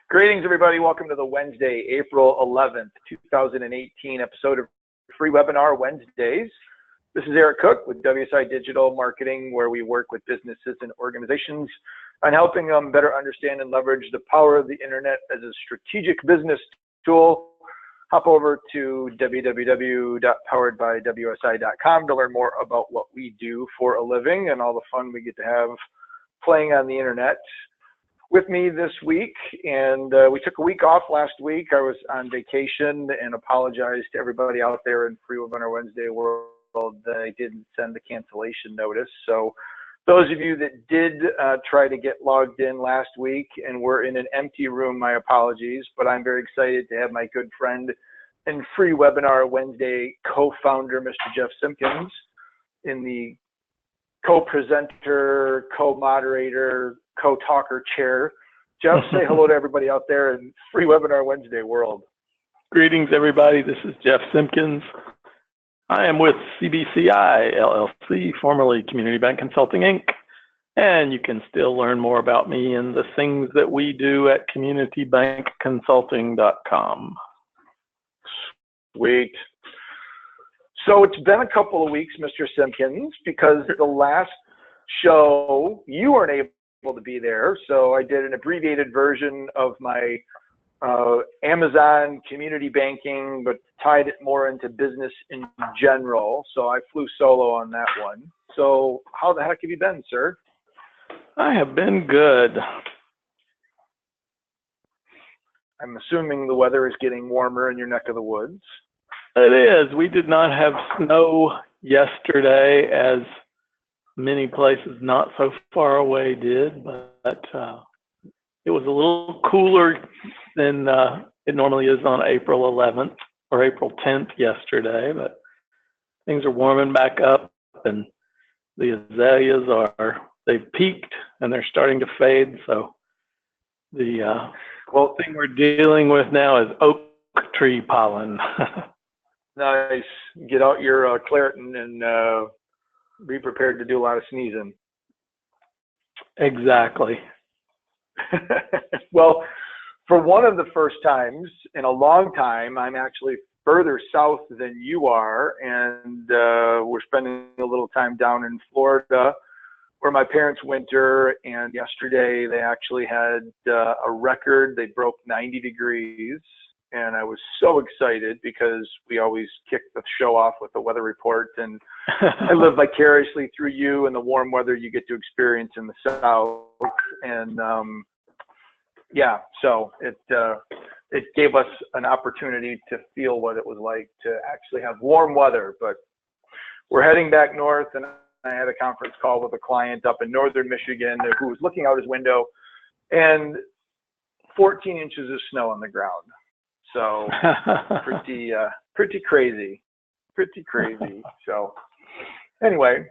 Greetings, everybody. Welcome to the Wednesday, April 11th, 2018 episode of Free Webinar Wednesdays. This is Eric Cook with WSI Digital Marketing, where we work with businesses and organizations on helping them better understand and leverage the power of the internet as a strategic business tool. Hop over to www.poweredbywsi.com to learn more about what we do for a living and all the fun we get to have playing on the internet. With me this week, and we took a week off last week. I was on vacation and apologize to everybody out there in Free Webinar Wednesday world that I didn't send the cancellation notice. So those of you that did try to get logged in last week and were in an empty room, my apologies, but I'm very excited to have my good friend and Free Webinar Wednesday co-founder, Mr. Jeff Simpkins, in the co-presenter, co-moderator, co-talker chair. Jeff, say hello to everybody out there in Free Webinar Wednesday world. Greetings, everybody. This is Jeff Simpkins. I am with CBCI LLC, formerly Community Bank Consulting, Inc. And you can still learn more about me and the things that we do at communitybankconsulting.com. Sweet. So it's been a couple of weeks, Mr. Simpkins, because the last show you weren't able to be there, so I did an abbreviated version of my Amazon community banking, but tied it more into business in general. So I flew solo on that one. So how the heck have you been, sir? I have been good. I'm assuming the weather is getting warmer in your neck of the woods. It is. We did not have snow yesterday, as many places not so far away did, but it was a little cooler than it normally is on April 11th or April 10th yesterday, but things are warming back up, and the azaleas they've peaked and they're starting to fade. So the thing we're dealing with now is oak tree pollen. Nice. Get out your Claritin and be prepared to do a lot of sneezing. Exactly. Well, for one of the first times in a long time, I'm actually further south than you are, and we're spending a little time down in Florida where my parents winter, and yesterday they actually had a record. They broke 90 degrees. And I was so excited because we always kick the show off with the weather report, and I live vicariously through you and the warm weather you get to experience in the South. And yeah, so it gave us an opportunity to feel what it was like to actually have warm weather. But we're heading back north, and I had a conference call with a client up in northern Michigan who was looking out his window, and 14 inches of snow on the ground. So pretty crazy. So anyway,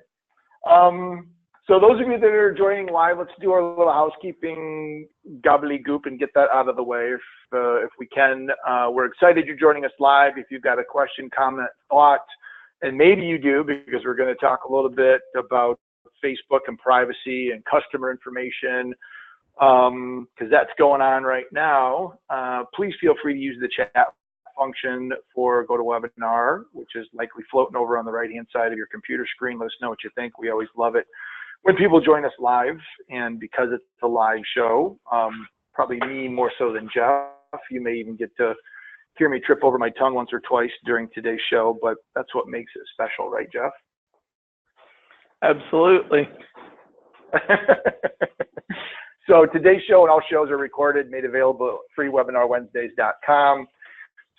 so those of you that are joining live, let's do our little housekeeping gobbledygook and get that out of the way if we can. We're excited you're joining us live. If you've got a question, comment, thought, and maybe you do, because we're going to talk a little bit about Facebook and privacy and customer information, because that's going on right now. Please feel free to use the chat function for GoToWebinar, which is likely floating over on the right-hand side of your computer screen. Let us know what you think. We always love it when people join us live, and because it's a live show, probably me more so than Jeff. You may even get to hear me trip over my tongue once or twice during today's show, but that's what makes it special, right, Jeff? Absolutely. So today's show and all shows are recorded, made available at freewebinarwednesdays.com.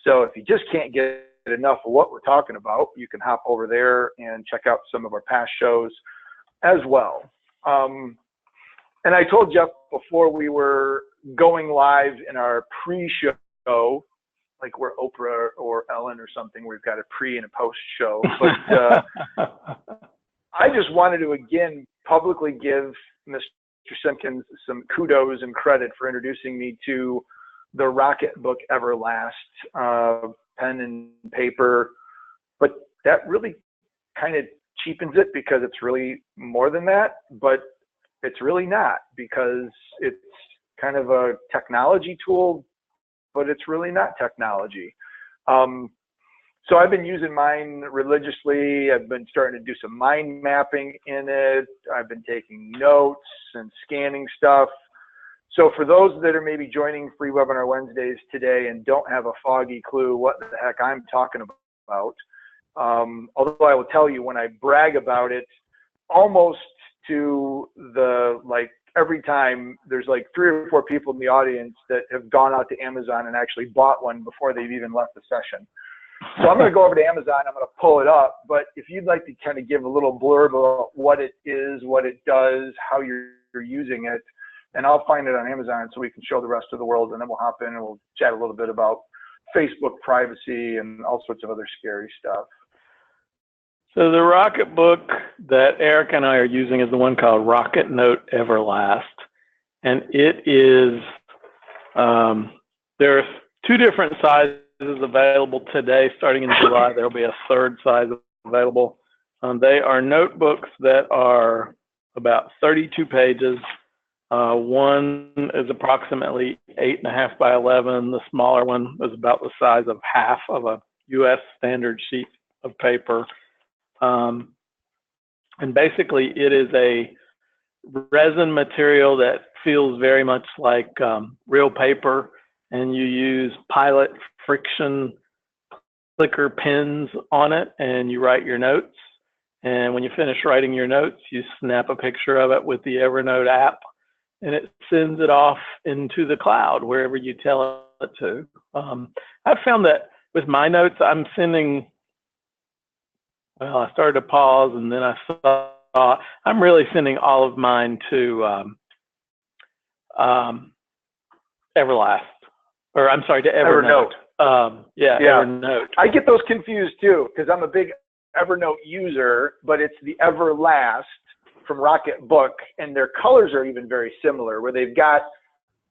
So if you just can't get enough of what we're talking about, you can hop over there and check out some of our past shows as well. And I told Jeff before we were going live in our pre-show, like we're Oprah or Ellen or something, we've got a pre and a post show. But I just wanted to again publicly give Mr. Simpkins some kudos and credit for introducing me to the Rocketbook Everlast pen and paper, but that really kind of cheapens it because it's really more than that, but it's really not, because it's kind of a technology tool, but it's really not technology. So I've been using mine religiously. I've been starting to do some mind mapping in it. I've been taking notes and scanning stuff. So for those that are maybe joining Free Webinar Wednesdays today and don't have a foggy clue what the heck I'm talking about, although I will tell you when I brag about it, almost to the, like, every time there's like 3 or 4 people in the audience that have gone out to Amazon and actually bought one before they've even left the session. So I'm going to go over to Amazon. I'm going to pull it up. But if you'd like to kind of give a little blurb about what it is, what it does, how you're using it, and I'll find it on Amazon so we can show the rest of the world. And then we'll hop in and we'll chat a little bit about Facebook privacy and all sorts of other scary stuff. So the Rocketbook that Eric and I are using is the one called Rocketnote Everlast. And it is, there's 2 different sizes available today. Starting in July, there'll be a 3rd size available. They are notebooks that are about 32 pages. One is approximately 8.5 by 11. The smaller one is about the size of half of a U.S. standard sheet of paper. And basically it is a resin material that feels very much like real paper, and you use Pilot friction clicker pens on it, and you write your notes. And when you finish writing your notes, you snap a picture of it with the Evernote app, and it sends it off into the cloud wherever you tell it to. I've found that with my notes, I'm sending, well, I started to pause and then I saw, I'm really sending all of mine to Everlast, or I'm sorry, to Evernote. Yeah, Evernote. I get those confused too, because I'm a big Evernote user, but it's the Everlast from Rocketbook, and their colors are even very similar, where they've got,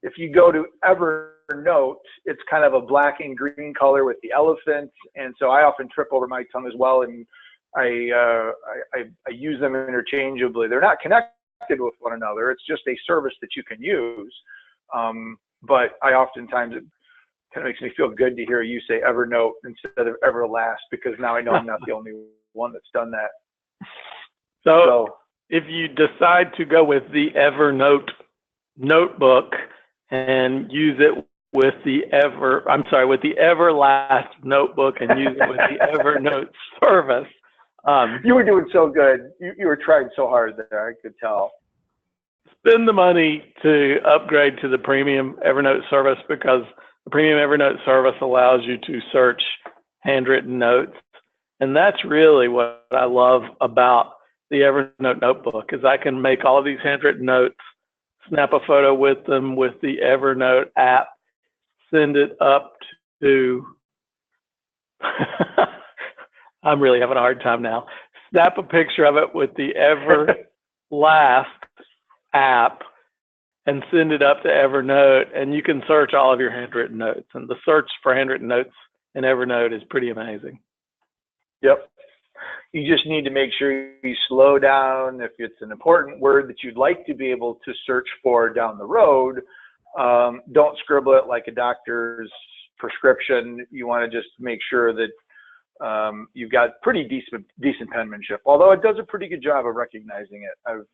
if you go to Evernote, it's kind of a black and green color with the elephant, and so I often trip over my tongue as well, and I use them interchangeably. They're not connected with one another. It's just a service that you can use. But I oftentimes, it kind of makes me feel good to hear you say Evernote instead of Everlast, because now I know I'm not the only one that's done that. So if you decide to go with the Evernote notebook and use it with the with the Everlast notebook and use it with the Evernote service. You were doing so good. You were trying so hard there, I could tell. Spend the money to upgrade to the premium Evernote service, because the premium Evernote service allows you to search handwritten notes. And that's really what I love about the Evernote notebook, is I can make all of these handwritten notes, snap a photo with them with the Evernote app, send it up to, I'm really having a hard time now, snap a picture of it with the Everlast app and send it up to Evernote, and you can search all of your handwritten notes. And the search for handwritten notes in Evernote is pretty amazing. Yep. You just need to make sure you slow down. If it's an important word that you'd like to be able to search for down the road, don't scribble it like a doctor's prescription. You want to just make sure that you've got pretty decent penmanship, although it does a pretty good job of recognizing it, I've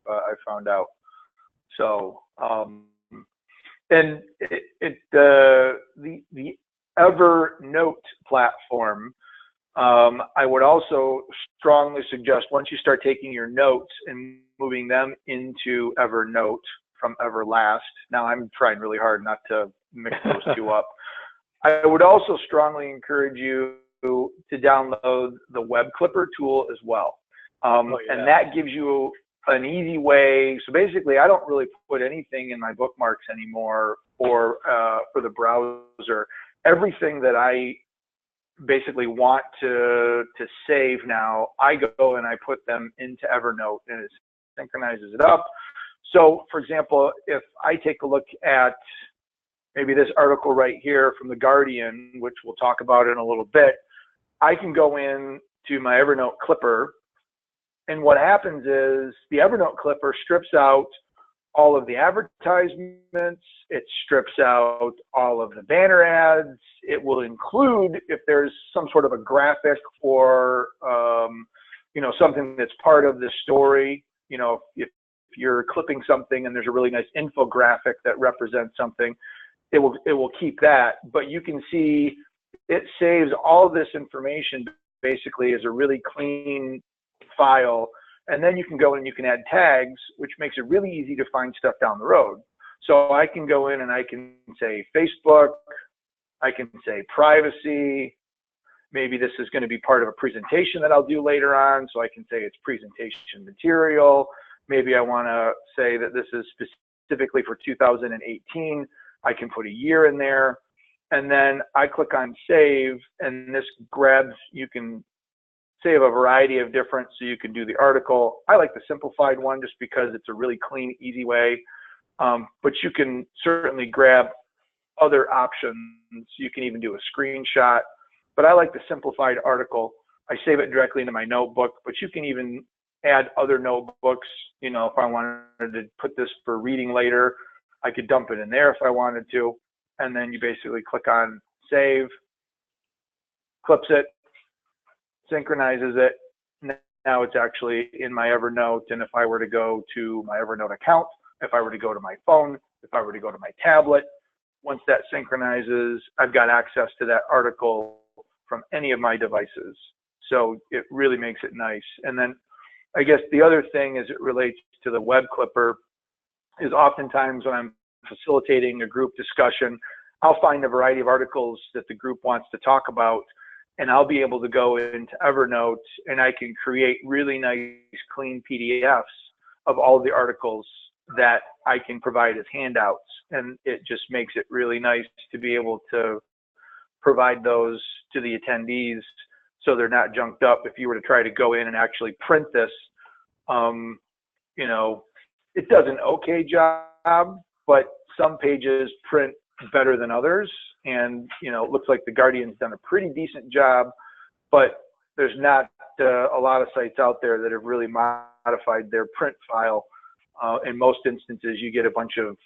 found out. So, and the Evernote platform, I would also strongly suggest, once you start taking your notes and moving them into Evernote from Everlast, now I'm trying really hard not to mix those two up. I would also strongly encourage you to download the Web Clipper tool as well. And that gives you an easy way. So basically, I don't really put anything in my bookmarks anymore or for the browser. Everything that I basically want to save now, I go and I put them into Evernote, and it synchronizes it up. So for example, if I take a look at maybe this article right here from The Guardian, which we'll talk about in a little bit, I can go in to my Evernote Clipper, and what happens is the Evernote Clipper strips out all of the advertisements. It strips out all of the banner ads. It will include, if there's some sort of a graphic or, something that's part of the story, if you're clipping something and there's a really nice infographic that represents something, it will keep that. But you can see it saves all this information basically as a really clean file. And then you can go in and you can add tags, which makes it really easy to find stuff down the road. So I can go in and I can say Facebook, I can say privacy. Maybe this is going to be part of a presentation that I'll do later on, so I can say it's presentation material. Maybe I want to say that this is specifically for 2018. I can put a year in there. And then I click on save, and this grabs, you can save a variety of different, so you can do the article. I like the simplified one just because it's a really clean, easy way. But you can certainly grab other options. You can even do a screenshot. But I like the simplified article. I save it directly into my notebook, but you can even add other notebooks. If I wanted to put this for reading later, I could dump it in there if I wanted to. And then you basically click on save, clips it, synchronizes it. Now it's actually in my Evernote. And if I were to go to my Evernote account, if I were to go to my phone, if I were to go to my tablet, once that synchronizes, I've got access to that article from any of my devices. So it really makes it nice. And then I guess the other thing as it relates to the web clipper is oftentimes when I'm facilitating a group discussion, I'll find a variety of articles that the group wants to talk about, and I'll be able to go into Evernote and I can create really nice, clean PDFs of all the articles that I can provide as handouts. And it just makes it really nice to be able to provide those to the attendees so they're not junked up. If you were to try to go in and actually print this, it does an okay job, but some pages print better than others. And, it looks like the Guardian's done a pretty decent job, but there's not a lot of sites out there that have really modified their print file. In most instances, you get a bunch of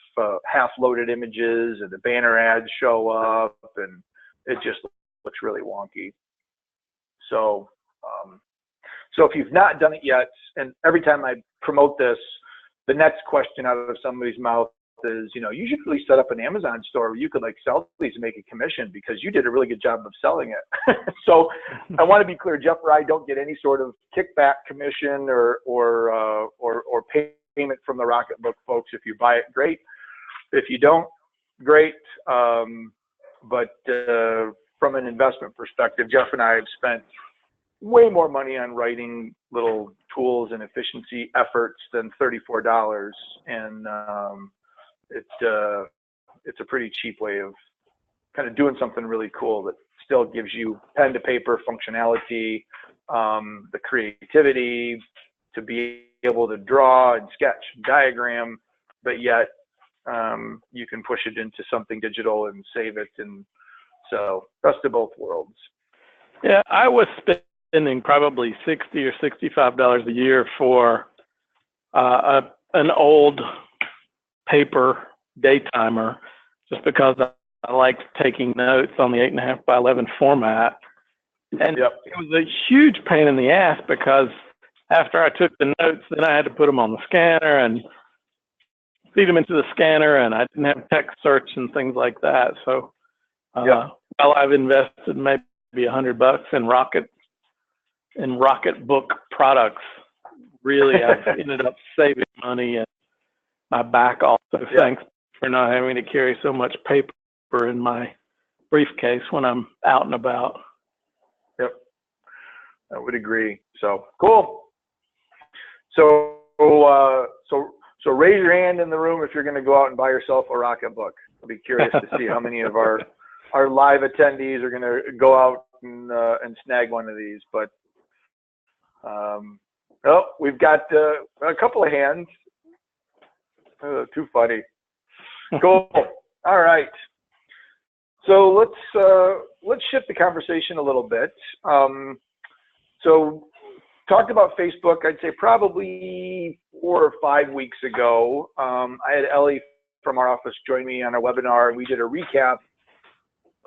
half-loaded images and the banner ads show up, and it just looks really wonky. So if you've not done it yet, and every time I promote this, the next question out of somebody's mouth is, you should really set up an Amazon store where you could sell these and make a commission because you did a really good job of selling it. So I want to be clear, Jeff or I don't get any sort of kickback, commission, or payment from the Rocketbook folks. If you buy it, great. If you don't, great. But from an investment perspective, Jeff and I have spent way more money on writing little tools and efficiency efforts than $34. And it's a pretty cheap way of kind of doing something really cool that still gives you pen to paper functionality, the creativity to be able to draw and sketch and diagram, but yet you can push it into something digital and save it. And so best of both worlds. Yeah, I was spending probably $60 or $65 a year for an old paper day timer, just because I liked taking notes on the 8.5 by 11 format. And Yep. It was a huge pain in the ass because after I took the notes, then I had to put them on the scanner and feed them into the scanner, and I didn't have text search and things like that. So while I've invested maybe $100 in Rocketbook products, really I've ended up saving money and my back also. Thanks for not having to carry so much paper in my briefcase when I'm out and about. Yep, I would agree. So cool. So raise your hand in the room if you're going to go out and buy yourself a Rocketbook. I'll be curious to see how many of our live attendees are going to go out and snag one of these. But we've got a couple of hands. Too funny. Cool. All right. So let's shift the conversation a little bit. So talked about Facebook, I'd say probably 4 or 5 weeks ago. I had Ellie from our office join me on a webinar, and we did a recap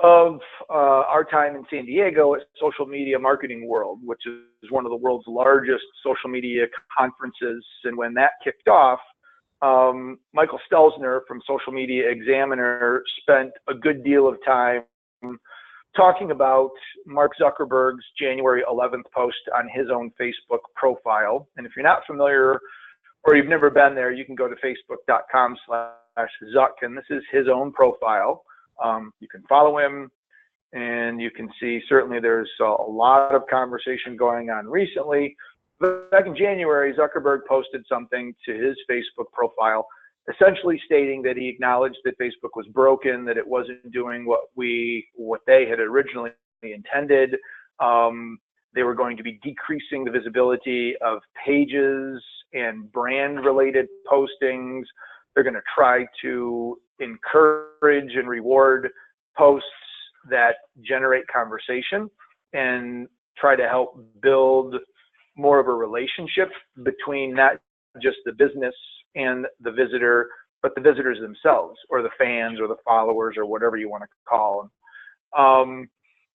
of our time in San Diego at Social Media Marketing World, which is one of the world's largest social media conferences. And when that kicked off, Michael Stelzner from Social Media Examiner spent a good deal of time talking about Mark Zuckerberg's January 11th post on his own Facebook profile. And if you're not familiar or you've never been there, you can go to facebook.com/Zuck, and this is his own profile. You can follow him, and you can see certainly there's a lot of conversation going on recently. But back in January, Zuckerberg posted something to his Facebook profile, essentially stating that he acknowledged that Facebook was broken, that it wasn't doing what they had originally intended. They were going to be decreasing the visibility of pages and brand-related postings. They're going to try to encourage and reward posts that generate conversation and try to help build more of a relationship between not just the business and the visitor, but the visitors themselves, or the fans, or the followers, or whatever you want to call them.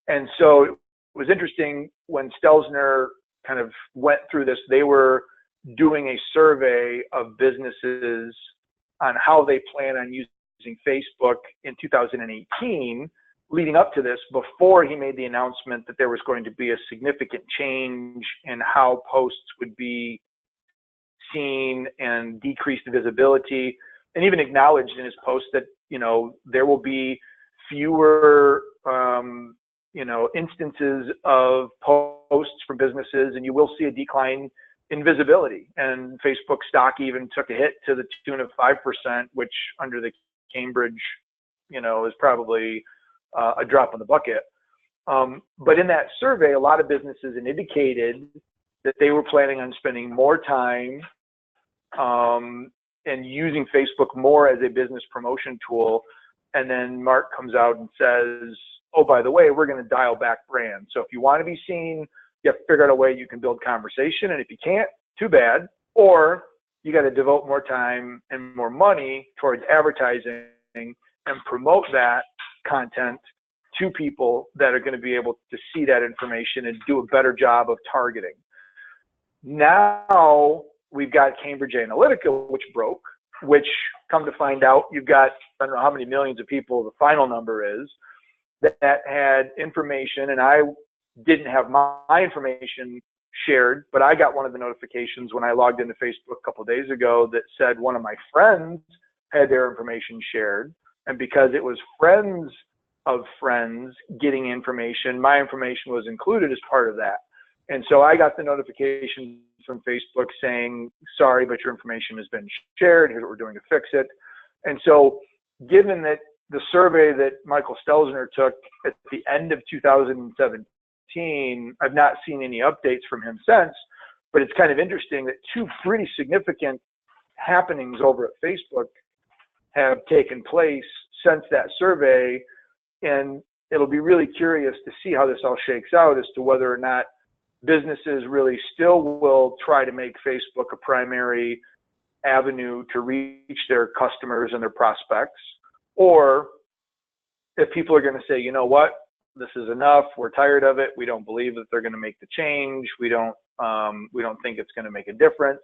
And so it was interesting when Stelzner kind of went through this. They were doing a survey of businesses on how they plan on using Facebook in 2018, leading up to this, before he made the announcement that there was going to be a significant change in how posts would be seen and decreased visibility, and even acknowledged in his post that, there will be fewer, instances of posts from businesses, and you will see a decline in visibility. And Facebook stock even took a hit to the tune of 5%, which under the Cambridge, is probably a drop in the bucket. But in that survey, a lot of businesses indicated that they were planning on spending more time and using Facebook more as a business promotion tool. And then Mark comes out and says, oh, by the way, we're going to dial back brand. So if you want to be seen, you have to figure out a way you can build conversation. And if you can't, too bad. Or you got to devote more time and more money towards advertising and promote that content to people that are going to be able to see that information and do a better job of targeting. Now we've got Cambridge Analytica, which broke, which, come to find out, you've got, I don't know how many millions of people the final number is, that had information, and I didn't have my information shared, but I got one of the notifications when I logged into Facebook a couple of days ago that said one of my friends had their information shared. And because it was friends of friends getting information, my information was included as part of that. And so I got the notification from Facebook saying, sorry, but your information has been shared. Here's what we're doing to fix it. And so given that the survey that Michael Stelzner took at the end of 2017, I've not seen any updates from him since, but it's kind of interesting that two pretty significant happenings over at Facebook have taken place since that survey. And it'll be really curious to see how this all shakes out as to whether or not businesses really still will try to make Facebook a primary avenue to reach their customers and their prospects, or if people are going to say, you know what, this is enough, we're tired of it, we don't believe that they're going to make the change, we don't think it's going to make a difference.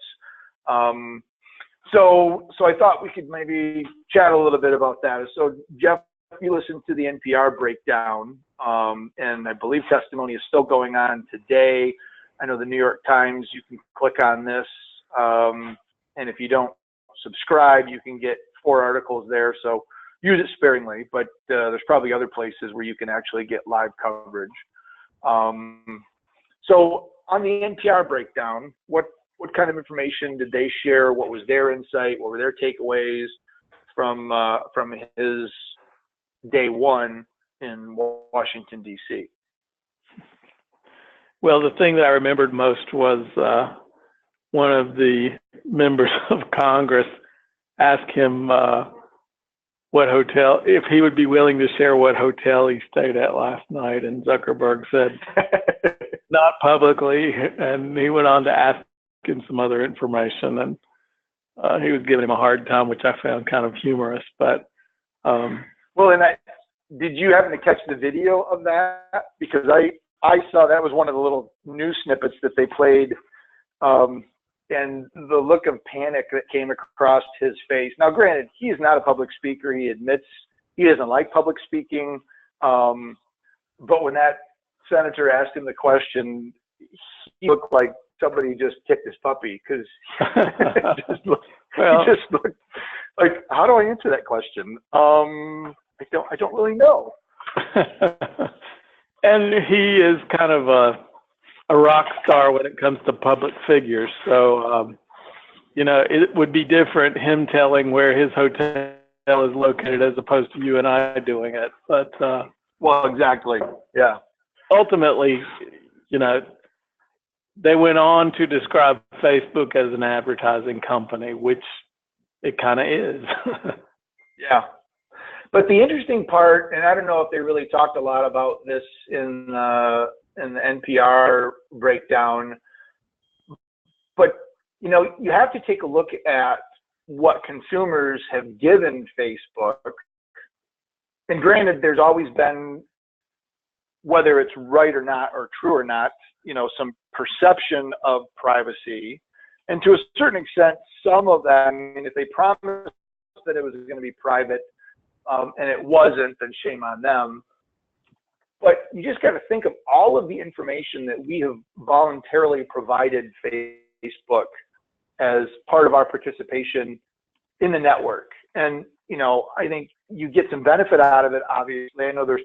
So I thought we could maybe chat a little bit about that. So Jeff, you listened to the NPR breakdown, and I believe testimony is still going on today. I know the New York Times, you can click on this, and if you don't subscribe, you can get 4 articles there. So use it sparingly, but there's probably other places where you can actually get live coverage. So on the NPR breakdown, what kind of information did they share? What was their insight? What were their takeaways from his day one in Washington, D.C.? Well, the thing that I remembered most was one of the members of Congress asked him what hotel, if he would be willing to share what hotel he stayed at last night, and Zuckerberg said, not publicly, and he went on to ask him some other information, and he was giving him a hard time, which I found kind of humorous. But well, and did you happen to catch the video of that? Because I saw that was one of the little news snippets that they played, and the look of panic that came across his face. Now, granted, he is not a public speaker. He admits he doesn't like public speaking. But when that senator asked him the question, he looked like somebody just kicked his puppy, because he just looked like, how do I answer that question? I don't really know. And he is kind of a rock star when it comes to public figures. So, it would be different him telling where his hotel is located as opposed to you and I doing it. But well, exactly. Yeah. Ultimately, they went on to describe Facebook as an advertising company, which it kind of is. Yeah. But the interesting part, and I don't know if they really talked a lot about this in the NPR breakdown, but you have to take a look at what consumers have given Facebook. And granted, there's always been, whether it's right or not, or true or not, some perception of privacy. And to a certain extent, some of that, I mean, if they promised that it was going to be private, and it wasn't, then shame on them. But you just got to think of all of the information that we have voluntarily provided Facebook as part of our participation in the network. And, I think you get some benefit out of it, obviously. I know there's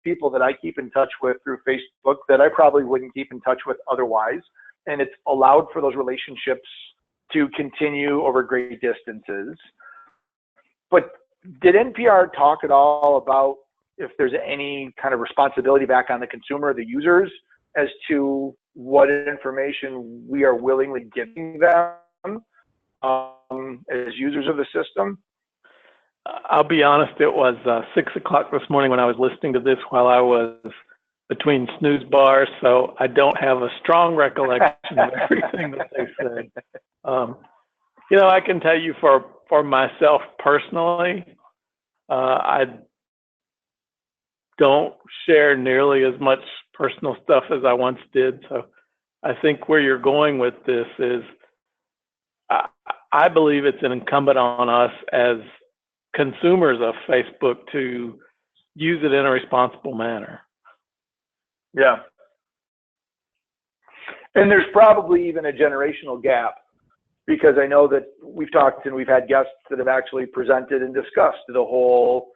people that I keep in touch with through Facebook that I probably wouldn't keep in touch with otherwise. And it's allowed for those relationships to continue over great distances. But did NPR talk at all about if there's any kind of responsibility back on the consumer, the users, as to what information we are willingly giving them as users of the system? I'll be honest, it was 6 o'clock this morning when I was listening to this while I was between snooze bars, so I don't have a strong recollection of everything that they said. I can tell you for myself personally, I don't share nearly as much personal stuff as I once did. So I think where you're going with this is, I believe it's incumbent on us as consumers of Facebook to use it in a responsible manner. Yeah. And there's probably even a generational gap, because I know that we've talked and we've had guests that have actually presented and discussed the whole,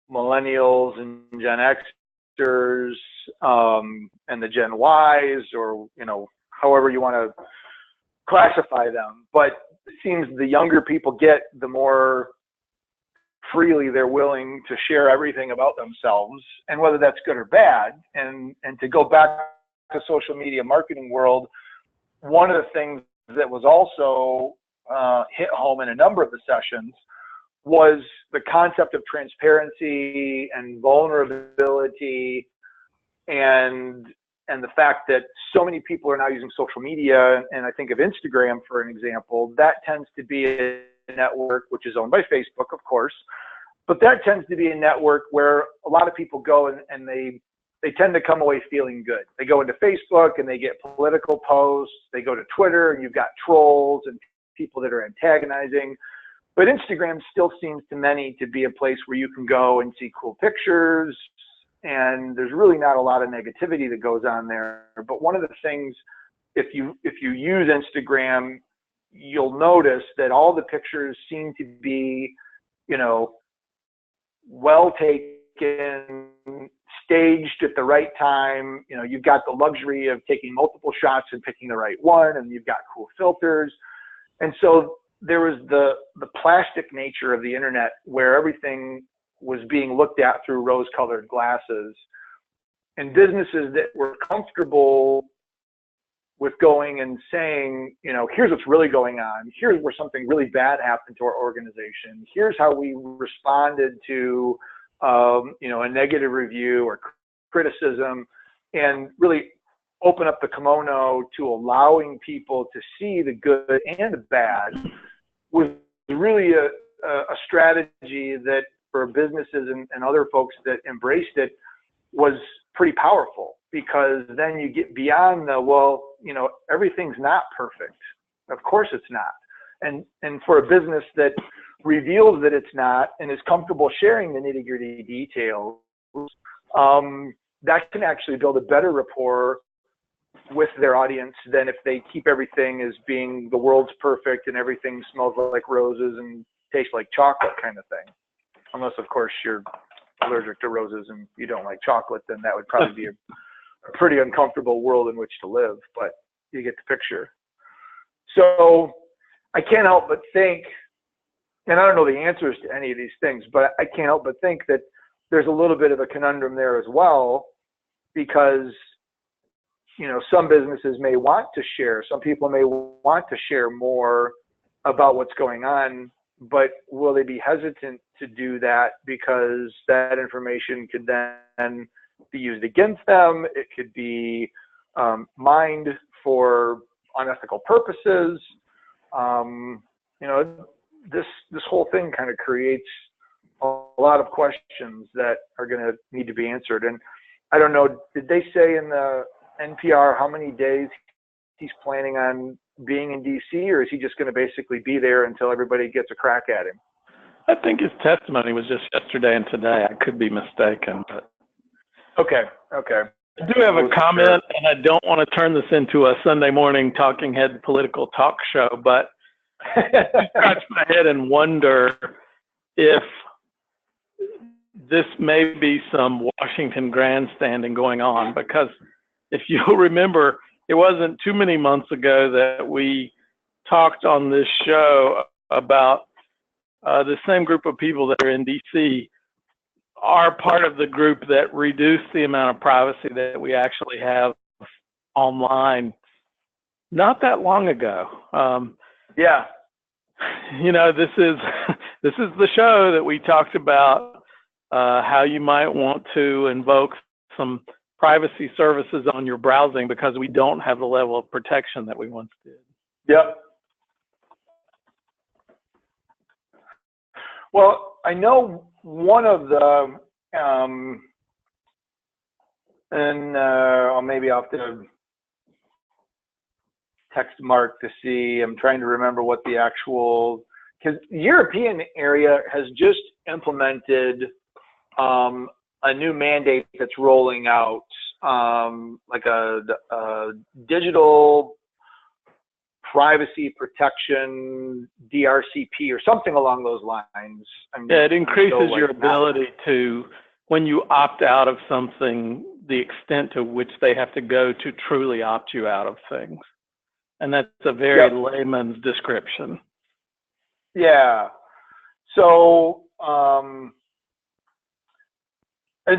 millennials and Gen Xers, and the Gen Ys, or, however you want to classify them. But it seems the younger people get, the more freely they're willing to share everything about themselves, and whether that's good or bad. And to go back to social media marketing world, one of the things that was also hit home in a number of the sessions was the concept of transparency and vulnerability, and the fact that so many people are now using social media. And I think of Instagram, for an example, that tends to be a network which is owned by Facebook, of course, but that tends to be a network where a lot of people go and they tend to come away feeling good. They go into Facebook and they get political posts. They go to Twitter and you've got trolls and people that are antagonizing. But Instagram still seems to many to be a place where you can go and see cool pictures, and there's really not a lot of negativity that goes on there. But one of the things, if you use Instagram, you'll notice that all the pictures seem to be, well taken, staged at the right time. You've got the luxury of taking multiple shots and picking the right one, and you've got cool filters. And so there was the plastic nature of the internet, where everything was being looked at through rose-colored glasses, and businesses that were comfortable with going and saying, here's what's really going on. Here's where something really bad happened to our organization. Here's how we responded to, a negative review or criticism. and really open up the kimono to allowing people to see the good and the bad was really a strategy that for businesses and other folks that embraced it was pretty powerful, because then you get beyond the, well, everything's not perfect. Of course it's not. And for a business that reveals that it's not and is comfortable sharing the nitty-gritty details, that can actually build a better rapport with their audience than if they keep everything as being the world's perfect and everything smells like roses and tastes like chocolate kind of thing. Unless, of course, you're allergic to roses and you don't like chocolate, then that would probably be a pretty uncomfortable world in which to live, but you get the picture. So I can't help but think, and I don't know the answers to any of these things, but I can't help but think that there's a little bit of a conundrum there as well, because some businesses may want to share, some people may want to share more about what's going on, but will they be hesitant to do that because that information could then be used against them? It could be mined for unethical purposes. This whole thing kind of creates a lot of questions that are going to need to be answered. And I don't know, did they say in the NPR how many days he's planning on being in DC, or is he just going to basically be there until everybody gets a crack at him? I think his testimony was just yesterday and today. I could be mistaken, but okay. I do have a comment, and I don't want to turn this into a Sunday morning talking head political talk show, but I scratch my head and wonder if this may be some Washington grandstanding going on, because if you'll remember, it wasn't too many months ago that we talked on this show about the same group of people that are in DC are part of the group that reduced the amount of privacy that we actually have online not that long ago. Yeah. This is the show that we talked about how you might want to invoke some privacy services on your browsing because we don't have the level of protection that we once did. Yep. Well, I know one of the, maybe I'll have to text Mark to see. I'm trying to remember what the actual, because the European area has just implemented a new mandate that's rolling out, like a digital privacy protection, DRCP, or something along those lines. It increases your ability to, when you opt out of something, the extent to which they have to go to truly opt you out of things. And that's a very layman's description. Yeah. So, and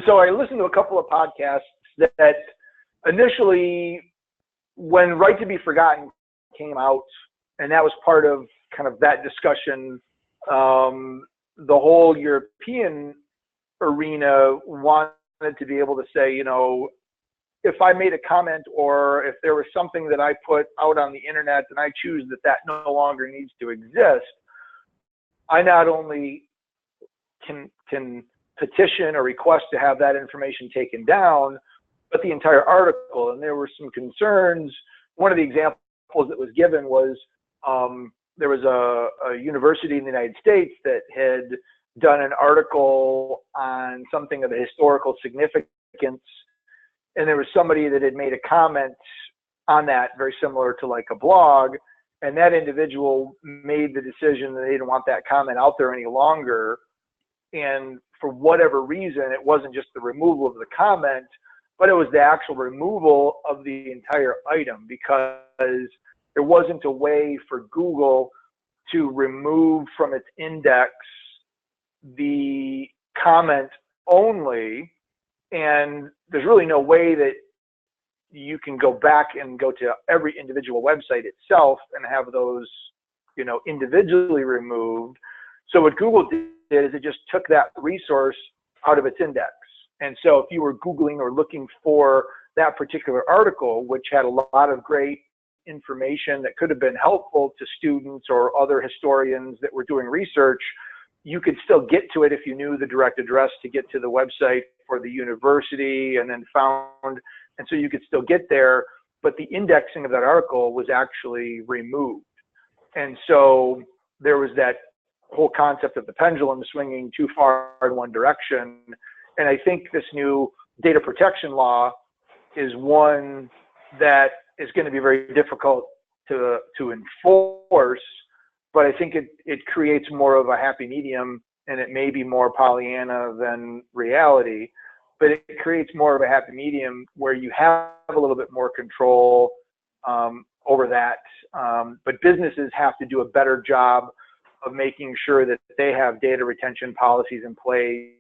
so I listened to a couple of podcasts that initially, when Right to Be Forgotten came out, and that was part of kind of that discussion, the whole European arena wanted to be able to say, if I made a comment or if there was something that I put out on the internet and I choose that no longer needs to exist, I not only can petition or request to have that information taken down, but the entire article. And there were some concerns. One of the examples that was given was there was a university in the United States that had done an article on something of a historical significance, and there was somebody that had made a comment on that very similar to like a blog, and that individual made the decision that they didn't want that comment out there any longer. And for whatever reason, it wasn't just the removal of the comment, but it was the actual removal of the entire item, because there wasn't a way for Google to remove from its index the comment only. And there's really no way that you can go back and go to every individual website itself and have those, individually removed. So what Google did is it just took that resource out of its index. And so if you were Googling or looking for that particular article, which had a lot of great information that could have been helpful to students or other historians that were doing research, you could still get to it if you knew the direct address to get to the website for the university, and then found, and so you could still get there, but the indexing of that article was actually removed. And so there was that whole concept of the pendulum swinging too far in one direction. And I think this new data protection law is one that is going to be very difficult to enforce, but I think it creates more of a happy medium, and it may be more Pollyanna than reality, but it creates more of a happy medium where you have a little bit more control over that. But businesses have to do a better job of making sure that they have data retention policies in place.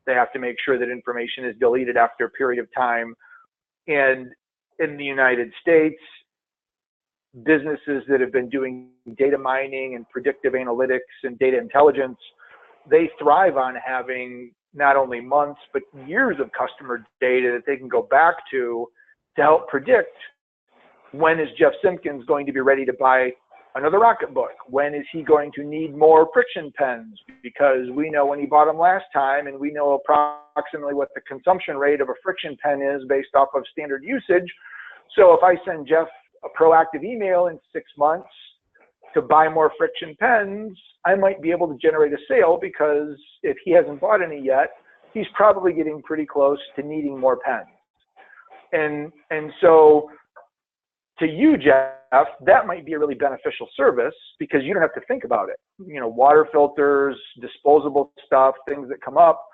They have to make sure that information is deleted after a period of time. And in the United States, businesses that have been doing data mining and predictive analytics and data intelligence, they thrive on having not only months, but years of customer data that they can go back to help predict when is Jeff Simpkins going to be ready to buy another Rocketbook? When is he going to need more friction pens? Because we know when he bought them last time, and we know approximately what the consumption rate of a friction pen is based off of standard usage. So if I send Jeff a proactive email in 6 months to buy more friction pens, I might be able to generate a sale, because if he hasn't bought any yet, he's probably getting pretty close to needing more pens. And so to you, Jeff, that might be a really beneficial service, because you don't have to think about it. You know, water filters, disposable stuff, things that come up.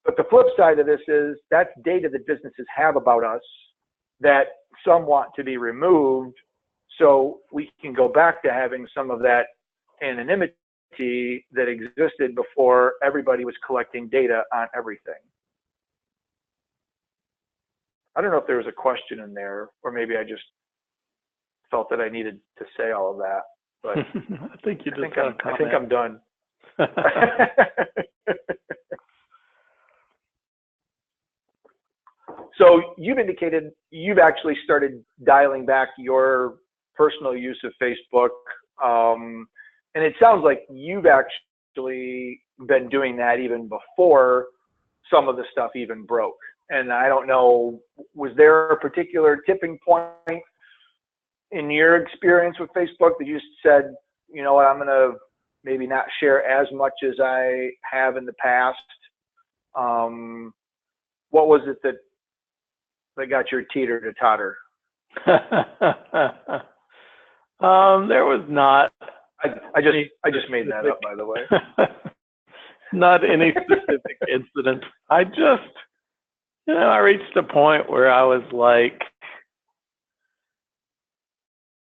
But the flip side of this is that's data that businesses have about us that some want to be removed, so we can go back to having some of that anonymity that existed before everybody was collecting data on everything. I don't know if there was a question in there, or maybe I just felt that I needed to say all of that, but I think you just I think I'm done. So you've indicated you've actually started dialing back your personal use of Facebook, and it sounds like you've actually been doing that even before some of the stuff even broke. And I don't know, was there a particular tipping point in your experience with Facebook that you said, you know what, I'm going to maybe not share as much as I have in the past? What was it that got your teeter to totter? There was not. I just made that up, by the way. Not any specific incident. I just, I reached a point where I was like,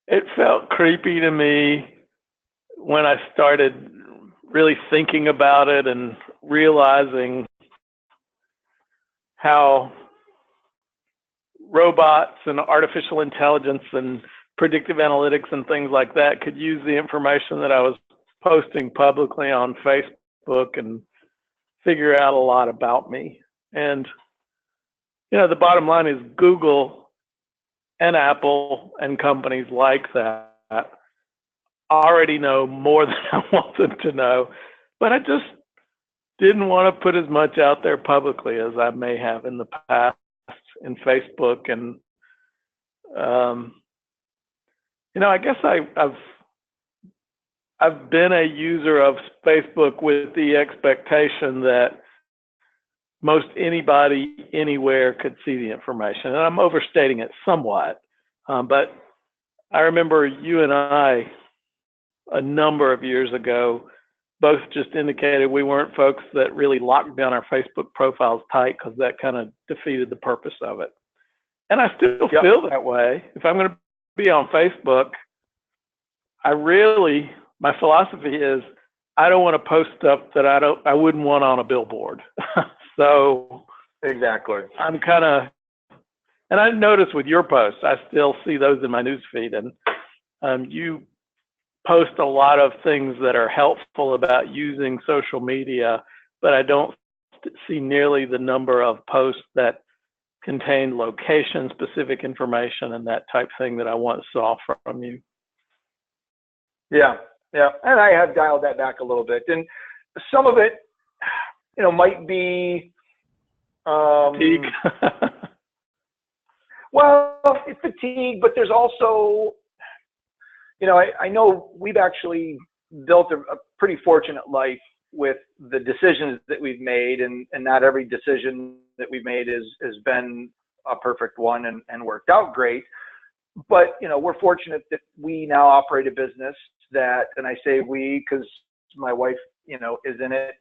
it felt creepy to me when I started really thinking about it and realizing how robots and artificial intelligence and predictive analytics and things like that could use the information that I was posting publicly on Facebook and figure out a lot about me. And, the bottom line is Google and Apple and companies like that already know more than I want them to know, but I just didn't want to put as much out there publicly as I may have in the past in Facebook. And, I guess I've been a user of Facebook with the expectation that most anybody anywhere could see the information. And I'm overstating it somewhat, but I remember you and I, a number of years ago, both just indicated we weren't folks that really locked down our Facebook profiles tight, because that kind of defeated the purpose of it. And I still feel that way. If I'm going to be on Facebook, my philosophy is I don't want to post stuff that I wouldn't want on a billboard. So exactly. I'm kind of, and I notice with your posts, I still see those in my newsfeed, and you post a lot of things that are helpful about using social media, but I don't see nearly the number of posts that contained location specific information and that type thing that I once saw from you. Yeah, yeah, and I have dialed that back a little bit, and some of it, might be Fatigue. well, it's fatigue, but there's also, I know we've actually built a pretty fortunate life with the decisions that we've made, and not every decision that we've made has been a perfect one and worked out great. But, we're fortunate that we now operate a business that, and I say we because my wife, is in it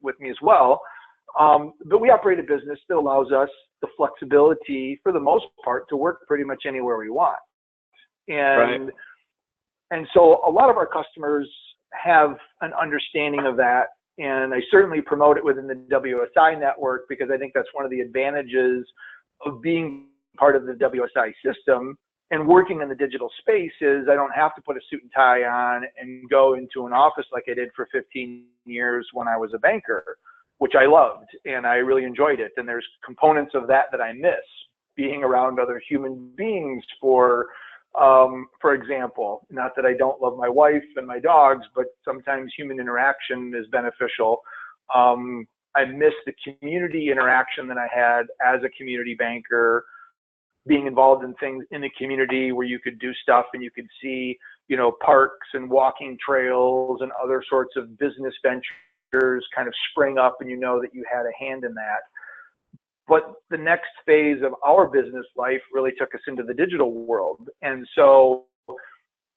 with me as well. But we operate a business that allows us the flexibility, for the most part, to work pretty much anywhere we want. And, Right. and so a lot of our customers have an understanding of that. And I certainly promote it within the WSI network, because I think that's one of the advantages of being part of the WSI system and working in the digital space is I don't have to put a suit and tie on and go into an office like I did for 15 years when I was a banker, which I loved and I really enjoyed it. And there's components of that I miss, being around other human beings, for example. Not that I don't love my wife and my dogs, but sometimes human interaction is beneficial. I miss the community interaction that I had as a community banker, being involved in things in the community where you could do stuff and you could see, parks and walking trails and other sorts of business ventures kind of spring up, and that you had a hand in that. But the next phase of our business life really took us into the digital world. And so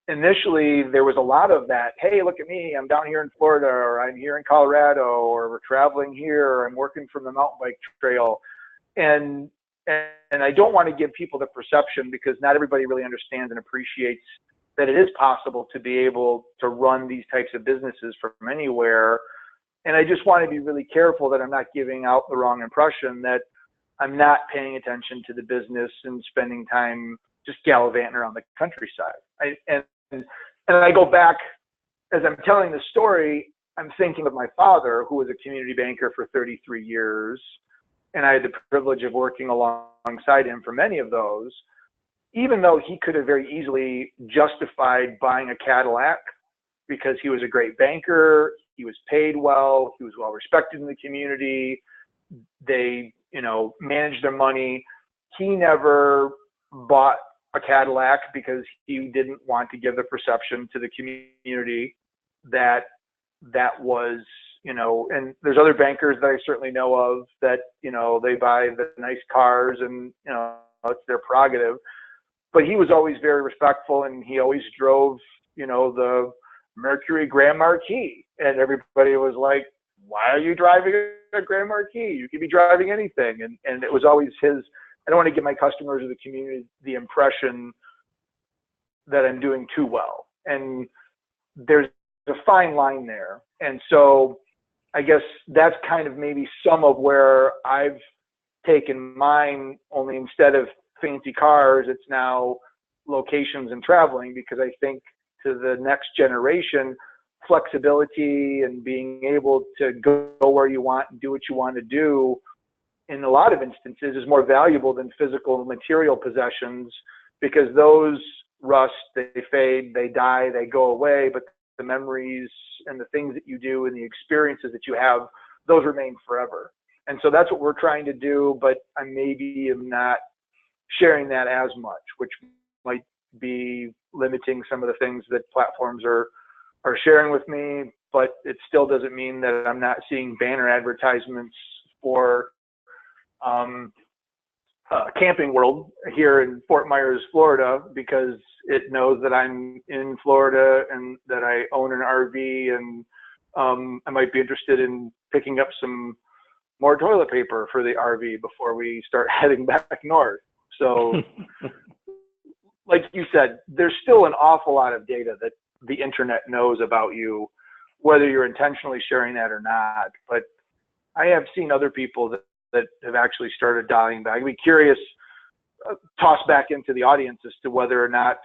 initially there was a lot of that, hey, look at me, I'm down here in Florida, or I'm here in Colorado, or we're traveling here, or I'm working from the mountain bike trail. And I don't want to give people the perception, because not everybody really understands and appreciates that it is possible to be able to run these types of businesses from anywhere. And I just want to be really careful that I'm not giving out the wrong impression that I'm not paying attention to the business and spending time just gallivanting around the countryside. And I go back, as I'm telling the story, I'm thinking of my father, who was a community banker for 33 years. And I had the privilege of working alongside him for many of those. Even though he could have very easily justified buying a Cadillac because he was a great banker, he was paid well, he was well respected in the community, they, managed their money. He never bought a Cadillac because he didn't want to give the perception to the community that was, and there's other bankers that I certainly know of that, they buy the nice cars and, it's their prerogative. But he was always very respectful, and he always drove, the Mercury Grand Marquis. And everybody was like, why are you driving a Grand Marquis? You could be driving anything. And it was always his, I don't want to give my customers or the community the impression that I'm doing too well. And there's a fine line there. And so I guess that's kind of maybe some of where I've taken mine, only instead of fancy cars, it's now locations and traveling, because I think to the next generation, flexibility and being able to go where you want and do what you want to do in a lot of instances is more valuable than physical material possessions, because those rust, they fade, they die, they go away, but the memories and the things that you do and the experiences that you have, those remain forever. And so that's what we're trying to do, but I maybe am not sharing that as much, which might be limiting some of the things that platforms are sharing with me. But it still doesn't mean that I'm not seeing banner advertisements for Camping World here in Fort Myers, Florida, because it knows that I'm in Florida and that I own an RV, and I might be interested in picking up some more toilet paper for the RV before we start heading back north. So like you said, there's still an awful lot of data that the internet knows about you, whether you're intentionally sharing that or not. But I have seen other people that have actually started dialing back. I'd be curious, toss back into the audience as to whether or not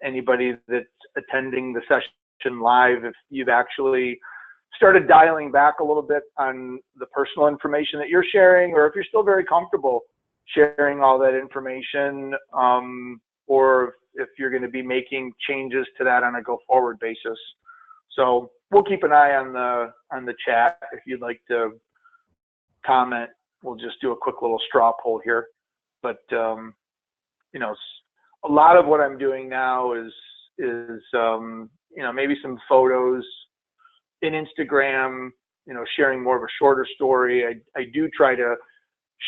anybody that's attending the session live, if you've actually started dialing back a little bit on the personal information that you're sharing, or if you're still very comfortable sharing all that information, or if you're going to be making changes to that on a go forward basis. So we'll keep an eye on the chat. If you'd like to comment, we'll just do a quick little straw poll here. But you know, a lot of what I'm doing now is you know, maybe some photos in Instagram, you know, sharing more of a shorter story. I do try to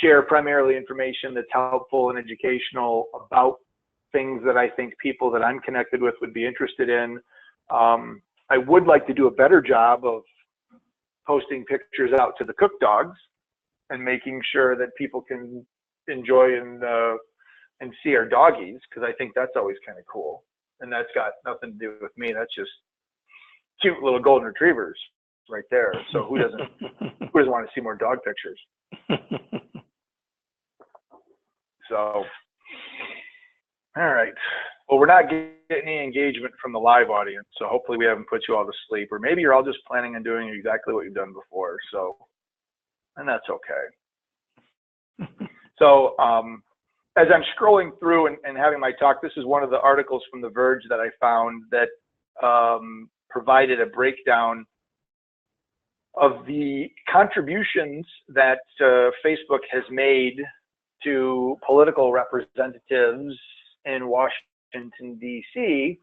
share primarily information that's helpful and educational about things that I think people that I'm connected with would be interested in. I would like to do a better job of posting pictures out to the cook dogs and making sure that people can enjoy and see our doggies, because I think that's always kind of cool. And that's got nothing to do with me. That's just cute little golden retrievers right there. So who doesn't want to see more dog pictures? So, all right. Well, we're not getting any engagement from the live audience, so hopefully we haven't put you all to sleep, or maybe you're all just planning on doing exactly what you've done before. So, and that's okay. So, as I'm scrolling through and having my talk, this is one of the articles from The Verge that I found that provided a breakdown of the contributions that Facebook has made to political representatives in Washington, D.C.,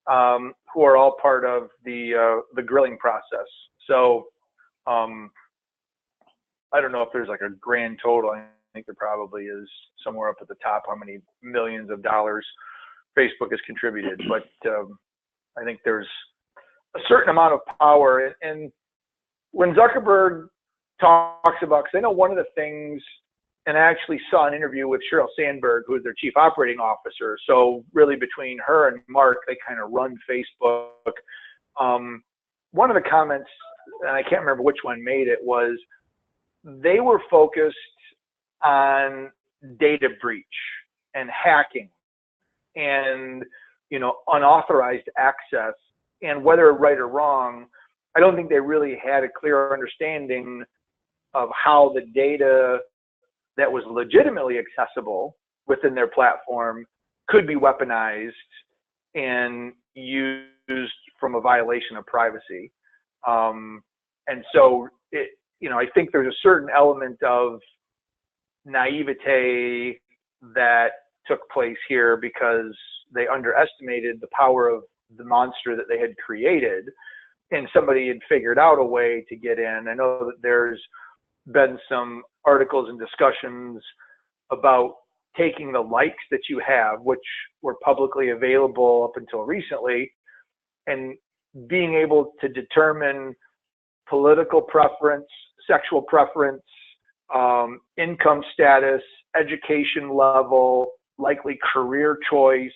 who are all part of the grilling process. So I don't know if there's like a grand total. I think there probably is somewhere up at the top how many millions of dollars Facebook has contributed. But I think there's a certain amount of power. And when Zuckerberg talks about, because I know one of the things, and I actually saw an interview with Sheryl Sandberg, who is their chief operating officer. So really between her and Mark, they kind of run Facebook. One of the comments, and I can't remember which one made it, was they were focused on data breach and hacking and, you know, unauthorized access, and whether right or wrong, I don't think they really had a clear understanding of how the data that was legitimately accessible within their platform could be weaponized and used from a violation of privacy. And so, you know, I think there's a certain element of naivete that took place here because they underestimated the power of the monster that they had created, and somebody had figured out a way to get in. I know that there's been some articles and discussions about taking the likes that you have, which were publicly available up until recently, and being able to determine political preference, sexual preference, income status, education level, likely career choice,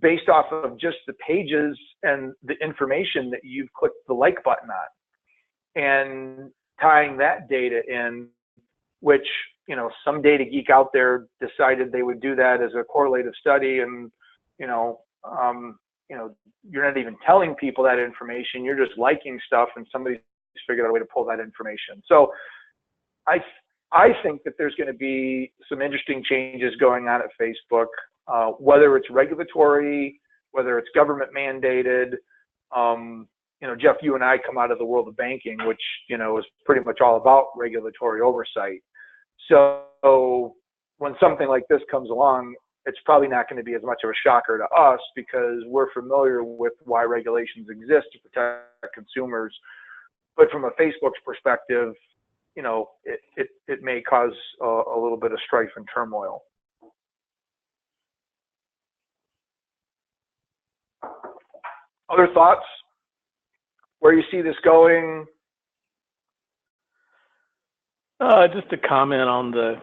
based off of just the pages and the information that you've clicked the like button on, and tying that data in, which, you know, some data geek out there decided they would do that as a correlative study, and you know, you're not even telling people that information, you're just liking stuff, and somebody's figured out a way to pull that information. So I think that there's going to be some interesting changes going on at Facebook, whether it's regulatory, whether it's government mandated. You know, Jeff, you and I come out of the world of banking, which, you know, is pretty much all about regulatory oversight. So when something like this comes along, it's probably not going to be as much of a shocker to us because we're familiar with why regulations exist to protect consumers. But from a Facebook's perspective, you know, it may cause a little bit of strife and turmoil. Other thoughts? Where you see this going? Just to comment on the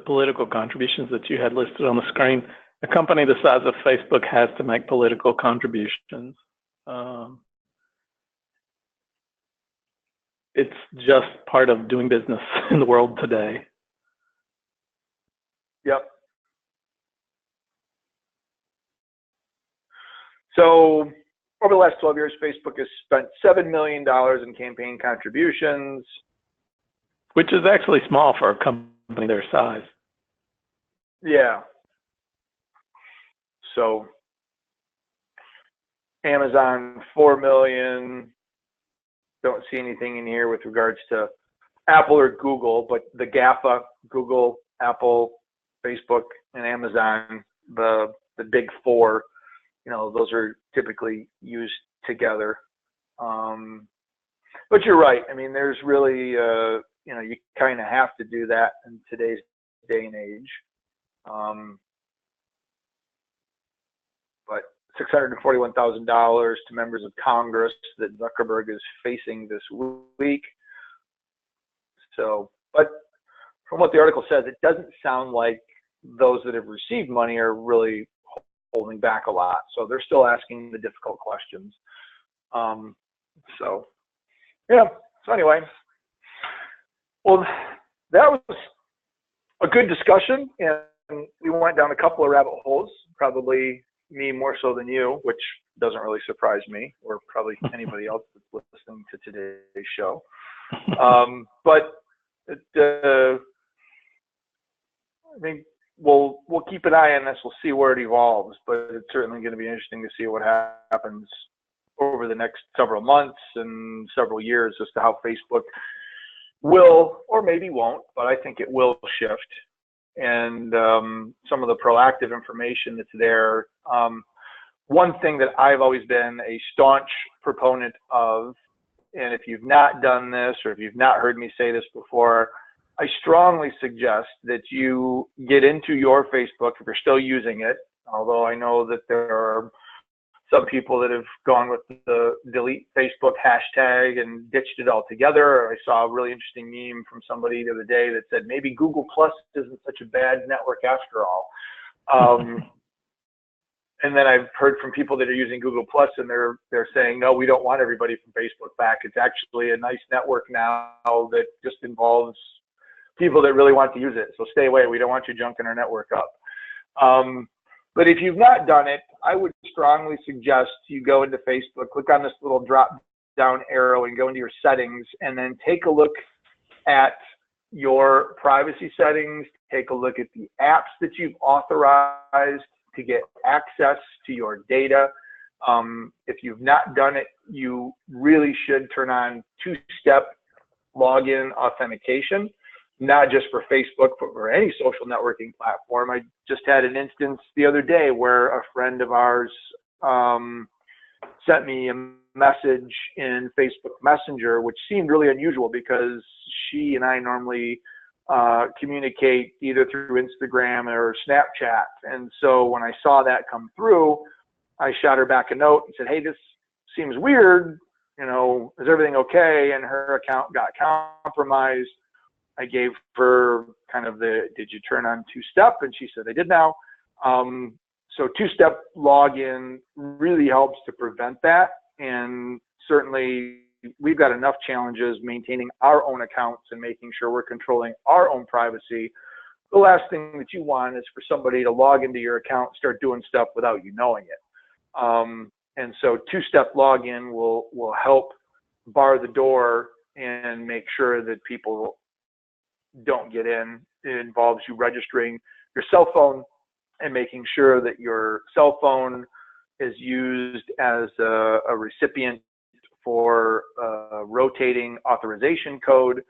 political contributions that you had listed on the screen. A company the size of Facebook has to make political contributions. It's just part of doing business in the world today. Yep. So over the last 12 years, Facebook has spent $7 million in campaign contributions. Which is actually small for a company their size. Yeah. So Amazon, 4 million. Don't see anything in here with regards to Apple or Google, but the GAFA, Google, Apple, Facebook, and Amazon, the big four, those are typically used together. But you're right. I mean, there's really, you kind of have to do that in today's day and age. But $641,000 to members of Congress that Zuckerberg is facing this week. So, but from what the article says, it doesn't sound like those that have received money are really holding back a lot. So they're still asking the difficult questions. So, yeah. So anyway, well, that was a good discussion, and we went down a couple of rabbit holes, probably me more so than you, which doesn't really surprise me, or probably anybody else that's listening to today's show. But I think we'll keep an eye on this. We'll see where it evolves, but it's certainly going to be interesting to see what happens over the next several months and several years as to how Facebook will, or maybe won't, but I think it will shift. And some of the proactive information that's there. One thing that I've always been a staunch proponent of, and if you've not done this or if you've not heard me say this before, I strongly suggest that you get into your Facebook if you're still using it, although I know that there are some people that have gone with the delete Facebook hashtag and ditched it altogether. I saw a really interesting meme from somebody the other day that said maybe Google Plus isn't such a bad network after all. And then I've heard from people that are using Google Plus and they're saying, no, we don't want everybody from Facebook back. It's actually a nice network now that just involves people that really want to use it. So stay away. We don't want you junking our network up. But if you've not done it, I would strongly suggest you go into Facebook, click on this little drop down arrow and go into your settings, and then take a look at your privacy settings, take a look at the apps that you've authorized to get access to your data. If you've not done it, you really should turn on two-step login authentication, not just for Facebook, but for any social networking platform. I just had an instance the other day where a friend of ours sent me a message in Facebook Messenger, which seemed really unusual because she and I normally communicate either through Instagram or Snapchat. And so when I saw that come through, I shot her back a note and said, hey, this seems weird. Is everything okay? And her account got compromised. I gave her kind of did you turn on two-step? And she said, I did now. So two-step login really helps to prevent that. And certainly we've got enough challenges maintaining our own accounts and making sure we're controlling our own privacy. The last thing that you want is for somebody to log into your account and start doing stuff without you knowing it. And so two-step login will help bar the door and make sure that people don't get in. It involves you registering your cell phone and making sure that your cell phone is used as a recipient for rotating authorization code.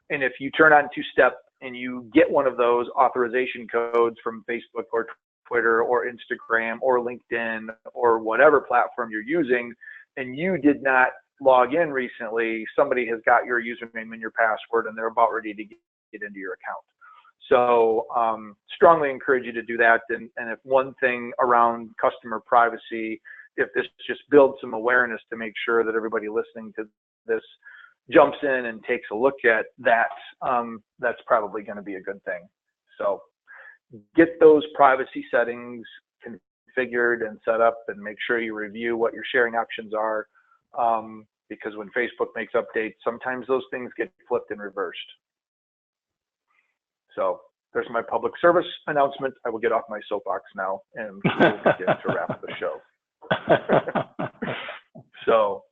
And if you turn on two-step and you get one of those authorization codes from Facebook or Twitter or Instagram or LinkedIn or whatever platform you're using, and you did not log in recently, somebody has got your username and your password and they're about ready to get into your account. So strongly encourage you to do that. And if one thing around customer privacy, if this just builds some awareness to make sure that everybody listening to this jumps in and takes a look at that, that's probably going to be a good thing. So get those privacy settings configured and set up, and make sure you review what your sharing options are, because when Facebook makes updates, sometimes those things get flipped and reversed. So there's my public service announcement. I will get off my soapbox now and we'll begin to wrap the show. So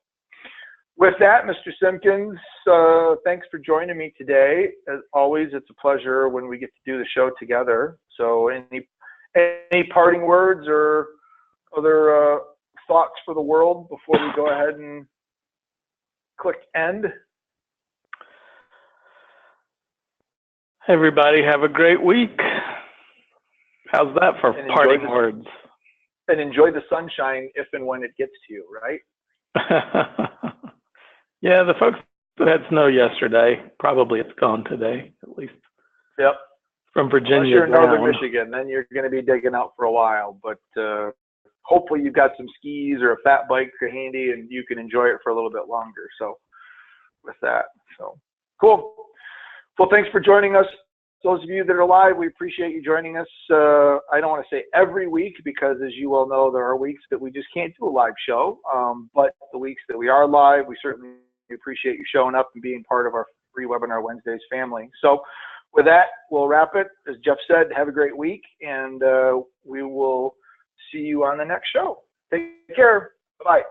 with that, Mr. Simpkins, thanks for joining me today. As always, it's a pleasure when we get to do the show together. So any parting words or other thoughts for the world before we go ahead and click end? Everybody have a great week. How's that for parting words? And enjoy the sunshine if and when it gets to you, right? Yeah, the folks that had snow yesterday, probably it's gone today, at least. Yep. From Virginia Unless you're in down. northern Michigan, then you're going to be digging out for a while. But hopefully you've got some skis or a fat bike handy and you can enjoy it for a little bit longer. So with that, so cool. Well, thanks for joining us. Those of you that are live, we appreciate you joining us. I don't want to say every week because, as you well know, there are weeks that we just can't do a live show. But the weeks that we are live, we certainly appreciate you showing up and being part of our free webinar Wednesdays family. So with that, we'll wrap it. As Jeff said, have a great week, and we will see you on the next show. Take care. Bye-bye.